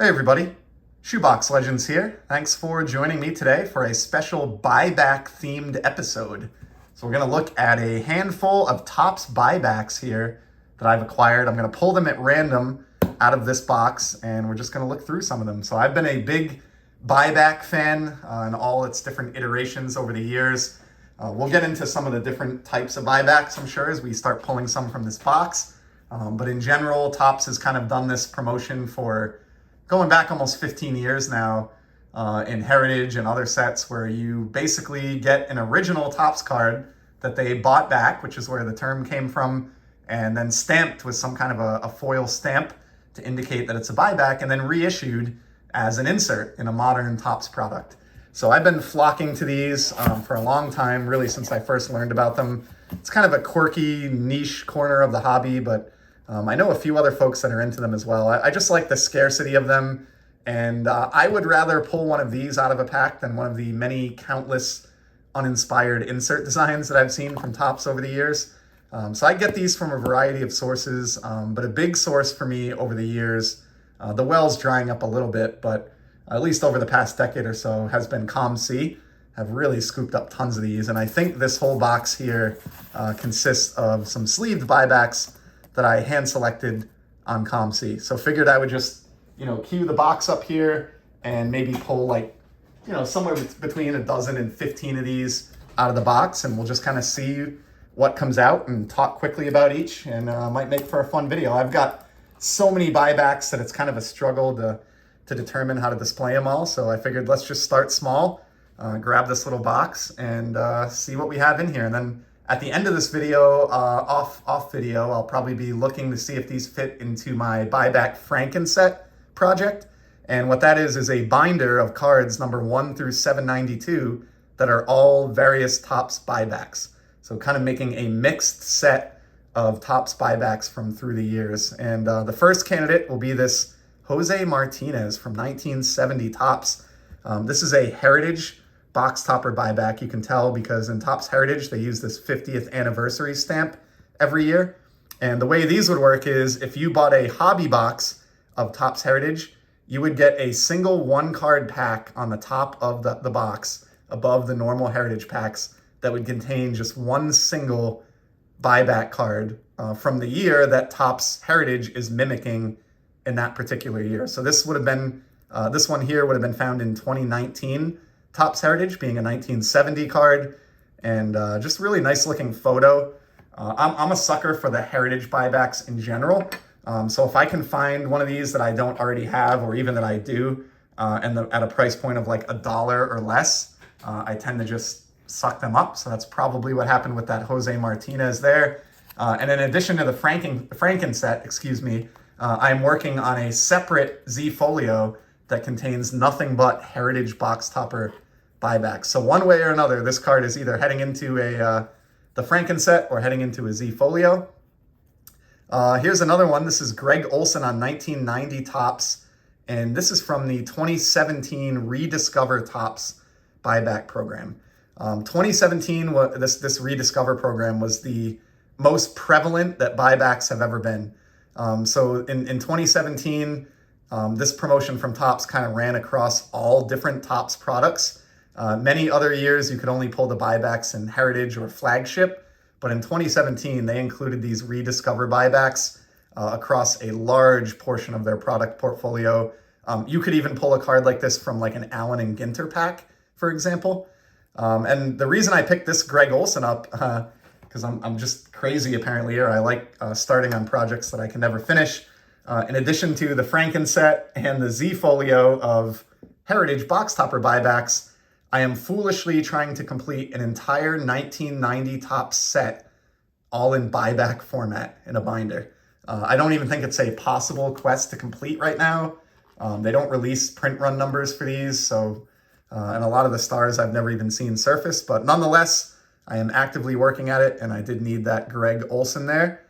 Hey everybody, Shoebox Legends here. Thanks for joining me today for a special buyback themed episode. So we're going to look at a handful of Topps buybacks here that I've acquired. I'm going to pull them at random out of this box and we're just going to look through some of them. So I've been a big buyback fan in all its different iterations over the years. We'll get into some of the different types of buybacks, I'm sure, as we start pulling some from this box. But in general, Topps has kind of done this promotion for going back almost 15 years now in Heritage and other sets where you basically get an original Topps card that they bought back, which is where the term came from, and then stamped with some kind of a foil stamp to indicate that it's a buyback, and then reissued as an insert in a modern Topps product. So I've been flocking to these for a long time, really since I first learned about them. It's kind of a quirky niche corner of the hobby, but I know a few other folks that are into them as well. I just like the scarcity of them, and I would rather pull one of these out of a pack than one of the many countless uninspired insert designs that I've seen from Topps over the years. So I get these from a variety of sources, but a big source for me over the years, the well's drying up a little bit, but at least over the past decade or so, has been ComC. Have really scooped up tons of these, and I think this whole box here consists of some sleeved buybacks that I hand selected on ComC. So figured I would just, queue the box up here and maybe pull somewhere between a dozen and 15 of these out of the box, and we'll just kind of see what comes out and talk quickly about each, and might make for a fun video. I've got so many buybacks that it's kind of a struggle to determine how to display them all. So I figured let's just start small, grab this little box and see what we have in here. And then at the end of this video, off video, I'll probably be looking to see if these fit into my buyback Frankenset project. And what that is a binder of cards number 1 through 792 that are all various Topps buybacks. So kind of making a mixed set of Topps buybacks from through the years. And the first candidate will be this Jose Martinez from 1970 Topps. This is a Heritage box topper buyback. You can tell because in Topps Heritage, they use this 50th anniversary stamp every year. And the way these would work is if you bought a hobby box of Topps Heritage, you would get a single 1-card pack on the top of the box above the normal Heritage packs that would contain just one single buyback card from the year that Topps Heritage is mimicking in that particular year. So this would have been, this one here would have been found in 2019 Topps Heritage, being a 1970 card, and just really nice looking photo. I'm a sucker for the Heritage buybacks in general. So if I can find one of these that I don't already have, or even that I do, and at a price point of like $1 or less, I tend to just suck them up. So that's probably what happened with that Jose Martinez there. And in addition to the Frankenset, I'm working on a separate Z Folio that contains nothing but Heritage box topper buybacks. So one way or another, this card is either heading into the Frankenset or heading into a Z Folio. Here's another one. This is Greg Olson on 1990 Topps, and this is from the 2017 Rediscover Topps buyback program. 2017, this Rediscover program was the most prevalent that buybacks have ever been. So in 2017, this promotion from Topps kind of ran across all different Topps products. Many other years, you could only pull the buybacks in Heritage or Flagship, but in 2017, they included these Rediscover buybacks across a large portion of their product portfolio. You could even pull a card like this from like an Allen and Ginter pack, for example. And the reason I picked this Greg Olson up, because I'm just crazy apparently, or I like starting on projects that I can never finish. In addition to the Frankenset and the Z Folio of Heritage box topper buybacks, I am foolishly trying to complete an entire 1990 Topps set all in buyback format in a binder. I don't even think it's a possible quest to complete right now. They don't release print run numbers for these, so and a lot of the stars I've never even seen surface, but nonetheless, I am actively working at it, and I did need that Greg Olson there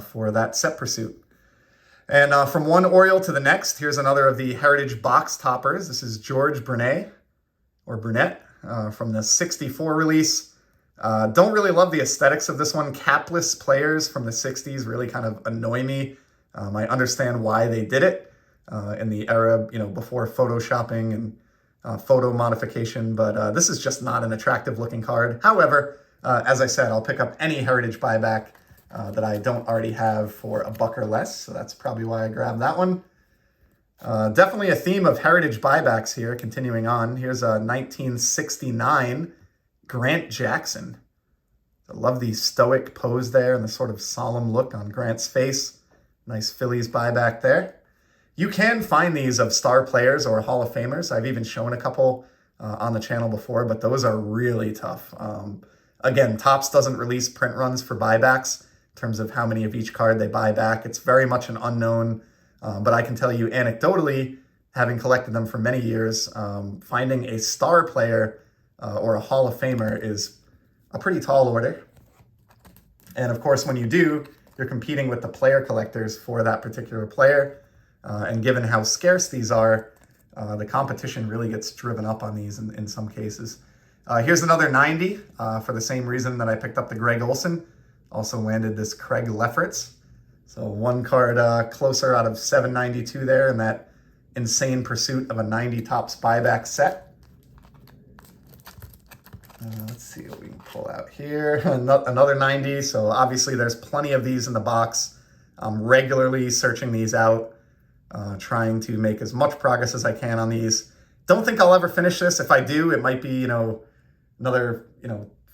for that set pursuit. And from one Oriole to the next, here's another of the Heritage box toppers. This is George Brunette from the 64 release. Don't really love the aesthetics of this one. Capless players from the 60s really kind of annoy me. I understand why they did it. in the era, before photoshopping and photo modification, but this is just not an attractive looking card. However, as I said, I'll pick up any Heritage Buyback that I don't already have for $1 or less, so that's probably why I grabbed that one. Definitely a theme of Heritage Buybacks here, continuing on. Here's a 1969 Grant Jackson. I love the stoic pose there and the sort of solemn look on Grant's face. Nice Phillies buyback there. You can find these of star players or Hall of Famers. I've even shown a couple on the channel before, but those are really tough. Again, Topps doesn't release print runs for buybacks in terms of how many of each card they buy back. It's very much an unknown, but I can tell you anecdotally, having collected them for many years, finding a star player or a Hall of Famer is a pretty tall order. And of course, when you do, you're competing with the player collectors for that particular player. And given how scarce these are, the competition really gets driven up on these in some cases. Here's another 90 for the same reason that I picked up the Greg Olson. Also landed this Craig Lefferts. So one card closer out of 792 there in that insane pursuit of a 90 Topps buyback set. Let's see what we can pull out here. Another 90. So obviously there's plenty of these in the box. I'm regularly searching these out. Trying to make as much progress as I can on these. Don't think I'll ever finish this. If I do, it might be, another,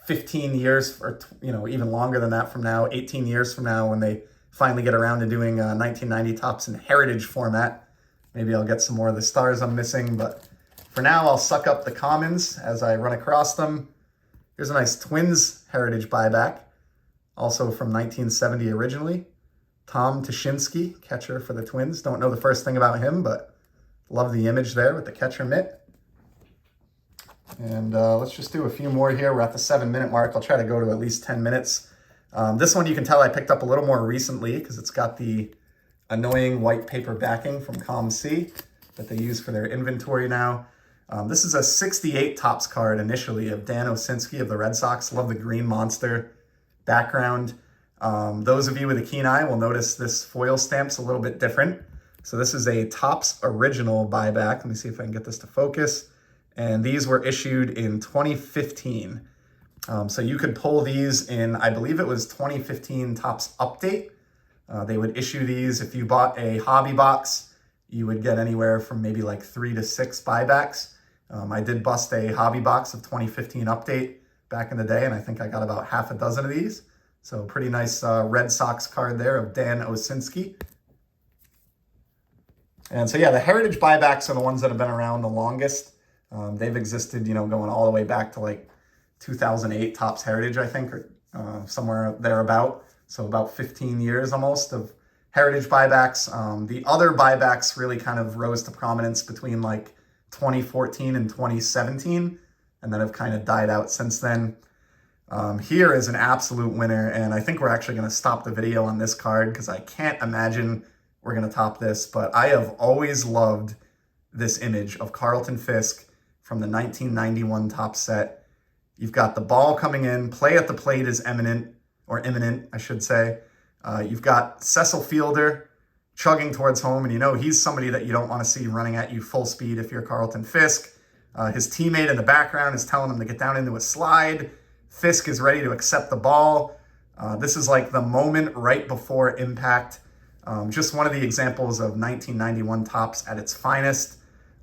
15 years or, even longer than that from now, 18 years from now when they finally get around to doing 1990 Topps in Heritage format. Maybe I'll get some more of the stars I'm missing, but for now I'll suck up the commons as I run across them. Here's a nice Twins Heritage buyback, also from 1970 originally. Tom Tuschinski, catcher for the Twins. Don't know the first thing about him, but love the image there with the catcher mitt. And let's just do a few more here. We're at the 7-minute mark. I'll try to go to at least 10 minutes. This one you can tell I picked up a little more recently because it's got the annoying white paper backing from ComC that they use for their inventory now. This is a 68 Topps card initially of Dan Osinski of the Red Sox. Love the green monster background. Those of you with a keen eye will notice this foil stamp's a little bit different. So this is a Topps original buyback. Let me see if I can get this to focus. And these were issued in 2015. So you could pull these in, I believe it was 2015 Topps Update. They would issue these. If you bought a hobby box, you would get anywhere from maybe like 3 to 6 buybacks. I did bust a hobby box of 2015 Update back in the day, and I think I got about half a dozen of these. So pretty nice Red Sox card there of Dan Osinski. And so yeah, the Heritage buybacks are the ones that have been around the longest. They've existed, going all the way back to like 2008 Topps Heritage, I think, or somewhere thereabout. So about 15 years almost of Heritage buybacks. The other buybacks really kind of rose to prominence between like 2014 and 2017, and then have kind of died out since then. Here is an absolute winner, and I think we're actually going to stop the video on this card because I can't imagine we're going to top this, but I have always loved this image of Carlton Fisk from the 1991 Topps set. You've got the ball coming in, play at the plate is imminent, I should say. You've got Cecil Fielder chugging towards home, and he's somebody that you don't want to see running at you full speed if you're Carlton Fisk. His teammate in the background is telling him to get down into a slide. Fisk is ready to accept the ball. This is like the moment right before impact. Just one of the examples of 1991 Topps at its finest.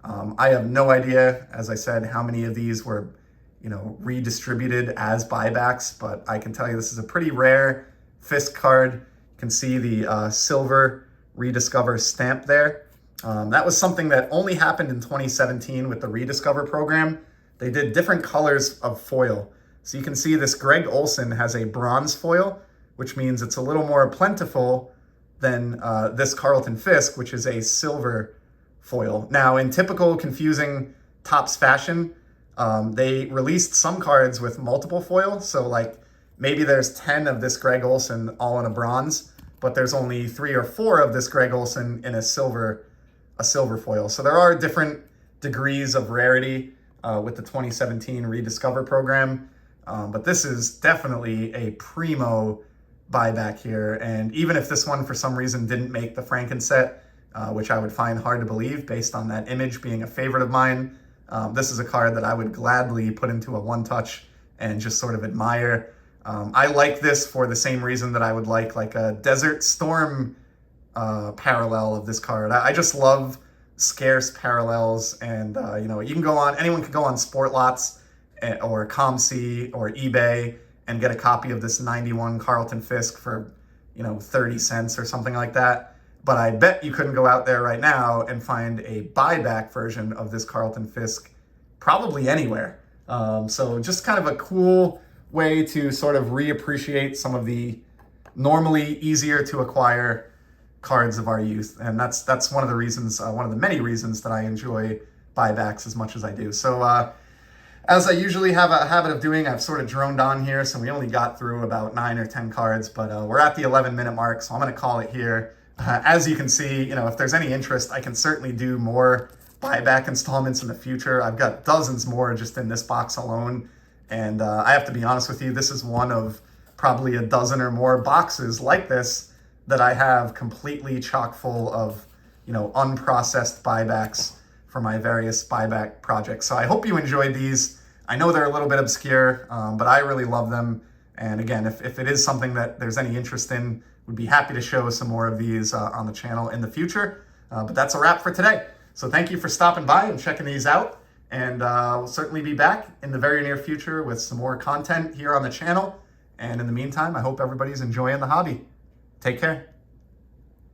I have no idea, as I said, how many of these were, redistributed as buybacks, but I can tell you this is a pretty rare Fisk card. You can see the silver Rediscover stamp there. That was something that only happened in 2017 with the Rediscover program. They did different colors of foil. So you can see this Greg Olson has a bronze foil, which means it's a little more plentiful than this Carlton Fisk, which is a silver foil. Now, in typical confusing Topps fashion, they released some cards with multiple foil. So like maybe there's 10 of this Greg Olson all in a bronze, but there's only 3 or 4 of this Greg Olson in a silver foil. So there are different degrees of rarity with the 2017 Rediscover program. But this is definitely a primo buyback here. And even if this one for some reason didn't make the Franken set, which I would find hard to believe based on that image being a favorite of mine. This is a card that I would gladly put into a one-touch and just sort of admire. I like this for the same reason that I would like a Desert Storm parallel of this card. I just love scarce parallels, and you can go on, anyone can go on Sport Lots or ComC or eBay and get a copy of this 91 Carlton Fisk for 30 cents or something like that. But I bet you couldn't go out there right now and find a buyback version of this Carlton Fisk probably anywhere. So just kind of a cool way to sort of reappreciate some of the normally easier to acquire cards of our youth. And that's one of the reasons, one of the many reasons that I enjoy buybacks as much as I do. So as I usually have a habit of doing, I've sort of droned on here. So we only got through about 9 or 10 cards, but we're at the 11-minute mark. So I'm going to call it here. As you can see, if there's any interest, I can certainly do more buyback installments in the future. I've got dozens more just in this box alone. And I have to be honest with you, this is one of probably a dozen or more boxes like this that I have completely chock full of, unprocessed buybacks for my various buyback projects. So I hope you enjoyed these. I know they're a little bit obscure, but I really love them. And again, if it is something that there's any interest in, would be happy to show some more of these on the channel in the future. But that's a wrap for today. So thank you for stopping by and checking these out. And we'll certainly be back in the very near future with some more content here on the channel. And in the meantime, I hope everybody's enjoying the hobby. Take care.